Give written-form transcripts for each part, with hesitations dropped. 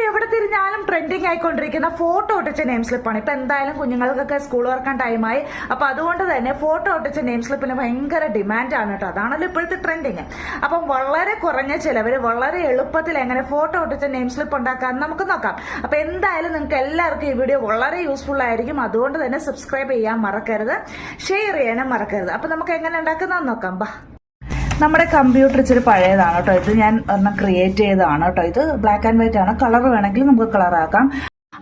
എവിടെ തിരിഞ്ഞാലും trending ആയിക്കൊണ്ടിരിക്കുന്ന photo ഒട്ടിച്ച name സ്ലിപ്പാണ്. ഇപ്പൊ എന്തായാലും കുഞ്ഞുങ്ങൾക്കൊക്കെ സ്കൂൾ തുറക്കാൻ ടൈമായി. അപ്പൊ അതുകൊണ്ട് തന്നെ ഫോട്ടോ ഒട്ടിച്ച നെയിം സ്ലിപ്പിന് ഭയങ്കര ഡിമാൻഡാണ് കേട്ടോ. അതാണല്ലോ ഇപ്പോഴത്തെ ട്രെൻഡിങ്. അപ്പം വളരെ കുറഞ്ഞ ചിലവിൽ വളരെ എളുപ്പത്തിൽ എങ്ങനെ ഫോട്ടോ ഒട്ടിച്ച നെയിം സ്ലിപ്പ് ഉണ്ടാക്കാൻ നമുക്ക് നോക്കാം. അപ്പൊ എന്തായാലും നിങ്ങൾക്ക് എല്ലാവർക്കും ഈ വീഡിയോ വളരെ യൂസ്ഫുൾ ആയിരിക്കും. അതുകൊണ്ട് തന്നെ സബ്സ്ക്രൈബ് ചെയ്യാൻ മറക്കരുത്, ഷെയർ ചെയ്യാനും മറക്കരുത്. അപ്പൊ നമുക്ക് എങ്ങനെ ഉണ്ടാക്കുന്നത് നോക്കാം. ബാ, നമ്മുടെ കമ്പ്യൂട്ടർ ഇച്ചിരി പഴയതാണ് കേട്ടോ. ഇത് ഞാൻ ഒരെണ്ണം ക്രിയേറ്റ് ചെയ്തതാണ് കേട്ടോ. ഇത് ബ്ലാക്ക് ആൻഡ് വൈറ്റ് ആണ്. കളർ വേണമെങ്കിൽ നമുക്ക് കളറാക്കാം.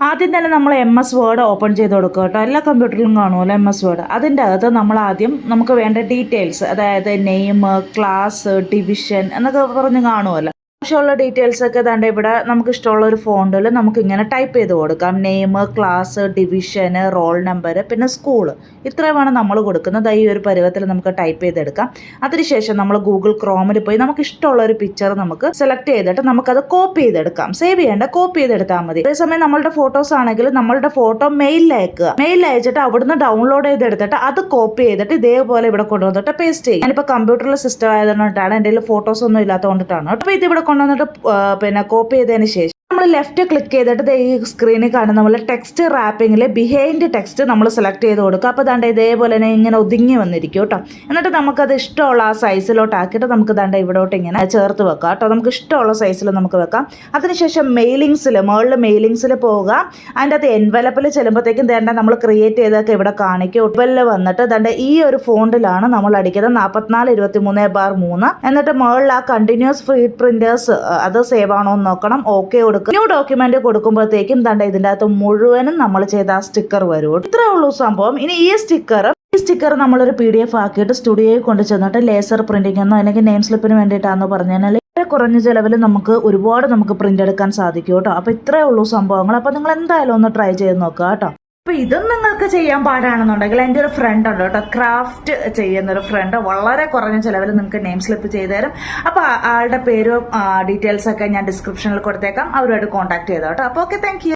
ആദ്യം തന്നെ നമ്മൾ MS വേർഡ് ഓപ്പൺ ചെയ്ത് കൊടുക്കുക കേട്ടോ. എല്ലാ കമ്പ്യൂട്ടറിലും കാണുമല്ലോ MS വേർഡ്. അതിൻ്റെ അകത്ത് നമ്മൾ ആദ്യം നമുക്ക് വേണ്ട ഡീറ്റെയിൽസ്, അതായത് നെയിം, ക്ലാസ്, ഡിവിഷൻ എന്നൊക്കെ പറഞ്ഞ് കാണുമല്ലോ. ആവശ്യമുള്ള ഡീറ്റെയിൽസ് ഒക്കെ തന്നെ ഇവിടെ നമുക്ക് ഇഷ്ടമുള്ള ഒരു ഫോണ്ടിൽ നമുക്ക് ഇങ്ങനെ ടൈപ്പ് ചെയ്ത് കൊടുക്കാം. Name, class, division, roll number, പിന്നെ സ്കൂള്, ഇത്രയുമാണ് നമ്മൾ കൊടുക്കുന്നത്. ഈ ഒരു പരുവത്തിൽ നമുക്ക് ടൈപ്പ് ചെയ്തെടുക്കാം. അതിനുശേഷം നമ്മൾ ഗൂഗിൾ ക്രോമിൽ പോയി നമുക്ക് ഇഷ്ടമുള്ള ഒരു പിക്ചർ നമുക്ക് സെലക്ട് ചെയ്തിട്ട് നമുക്കത് കോപ്പി ചെയ്തെടുക്കാം. സേവ് ചെയ്യേണ്ട, കോപ്പി ചെയ്തെടുത്താൽ മതി. അതേസമയം നമ്മളുടെ ഫോട്ടോസ് ആണെങ്കിൽ നമ്മളുടെ ഫോട്ടോ മെയിലിൽ അയക്കുക. മെയിലിൽ അയച്ചിട്ട് അവിടുന്ന് ഡൗൺലോഡ് ചെയ്തെടുത്തിട്ട് അത് കോപ്പി ചെയ്തിട്ട് ഇതേപോലെ ഇവിടെ കൊണ്ടുവന്നിട്ട് പേസ്റ്റ് ചെയ്യും. ഞാനിപ്പോൾ കമ്പ്യൂട്ടറിൽ സിസ്റ്റം ആയതുകൊണ്ടിട്ടാണ്, എൻ്റെ കയ്യിൽ ഫോട്ടോസ് ഒന്നും ഇല്ലാത്തതുകൊണ്ടിട്ടാണ്. അപ്പോൾ ഇത് ഇവിടെ കൊണ്ടുവന്നിട്ട് പിന്നെ കോപ്പി ചെയ്തതിന് ശേഷം നമ്മൾ ലെഫ്റ്റ് ക്ലിക്ക് ചെയ്തിട്ട് ഈ സ്ക്രീനിൽ കാണുന്ന പോലെ ടെക്സ്റ്റ് റാപ്പിങ്ങിൽ ബിഹൈൻഡ് ടെക്സ്റ്റ് നമ്മൾ സെലക്ട് ചെയ്ത് കൊടുക്കുക. അപ്പോൾ ദാണ്ട് ഇതേപോലെ തന്നെ ഇങ്ങനെ ഒതുങ്ങി വന്നിരിക്കും കേട്ടോ. എന്നിട്ട് നമുക്കത് ഇഷ്ടമുള്ള ആ സൈസിലോട്ട് ആക്കിയിട്ട് നമുക്ക് ദാണ്ട് ഇവിടോട്ട് ഇങ്ങനെ ചേർത്ത് വെക്കാം കേട്ടോ. നമുക്ക് ഇഷ്ടമുള്ള സൈസിൽ നമുക്ക് വെക്കാം. അതിനുശേഷം മുകളിൽ മെയിലിങ്സിൽ പോവുക. അതിൻ്റെ അകത്ത് എൻവലപ്പിൽ ചെല്ലുമ്പോഴത്തേക്കും ദാണ്ട നമ്മൾ ക്രിയേറ്റ് ചെയ്തൊക്കെ ഇവിടെ കാണിക്കും. ഉപ്പലിൽ വന്നിട്ട് ദാണ്ട് ഈ ഒരു ഫോണ്ടിലാണ് നമ്മൾ അടിക്കുന്നത്, 4423/3. എന്നിട്ട് മുകളിൽ ആ കണ്ടിന്യൂസ് ഫ്രീ പ്രിന്റേഴ്സ് അത് സേവ് ആണോ എന്ന് നോക്കണം. ഓക്കെ കൊടുക്കുക. ന്യൂ ഡോക്യുമെന്റ് കൊടുക്കുമ്പോഴത്തേക്കും ദാണ്ട ഇതിൻ്റെ അകത്ത് മുഴുവനും നമ്മൾ ചെയ്ത ആ സ്റ്റിക്കർ വരും. ഇത്രേ ഉള്ളൂ സംഭവം. ഇനി ഈ സ്റ്റിക്കർ നമ്മളൊരു PDF ആക്കിയിട്ട് സ്റ്റുഡിയോയിൽ കൊണ്ട് ചെന്നിട്ട് ലേസർ പ്രിന്റിംഗ് എന്നോ അല്ലെങ്കിൽ നെയിം സ്ലിപ്പിന് വേണ്ടിയിട്ടാണെന്ന് പറഞ്ഞു കഴിഞ്ഞാൽ വളരെ കുറഞ്ഞ ചിലവിൽ നമുക്ക് ഒരുപാട് പ്രിന്റ് എടുക്കാൻ സാധിക്കും കേട്ടോ. അപ്പോൾ ഇത്രേ ഉള്ളൂ സംഭവങ്ങൾ. അപ്പോൾ നിങ്ങൾ എന്തായാലും ഒന്ന് ട്രൈ ചെയ്ത് നോക്കുക കേട്ടോ. അപ്പൊ ഇതും നിങ്ങൾക്ക് ചെയ്യാൻ പാടാണെന്നുണ്ടെങ്കിൽ എൻ്റെ ഒരു ഫ്രണ്ട് ഉണ്ട് കേട്ടോ, ക്രാഫ്റ്റ് ചെയ്യുന്ന ഒരു ഫ്രണ്ട്. വളരെ കുറഞ്ഞ ചിലവിൽ നിങ്ങൾക്ക് നെയിം സ്ലിപ്പ് ചെയ്തു തരും. അപ്പൊ ആളുടെ പേരും ഡീറ്റെയിൽസ് ഒക്കെ ഞാൻ ഡിസ്ക്രിപ്ഷനിൽ കൊടുത്തേക്കാം. അവരുമായിട്ട് കോൺടാക്ട് ചെയ്തോ കേട്ടോ. അപ്പോൾ ഓക്കെ, താങ്ക് യു.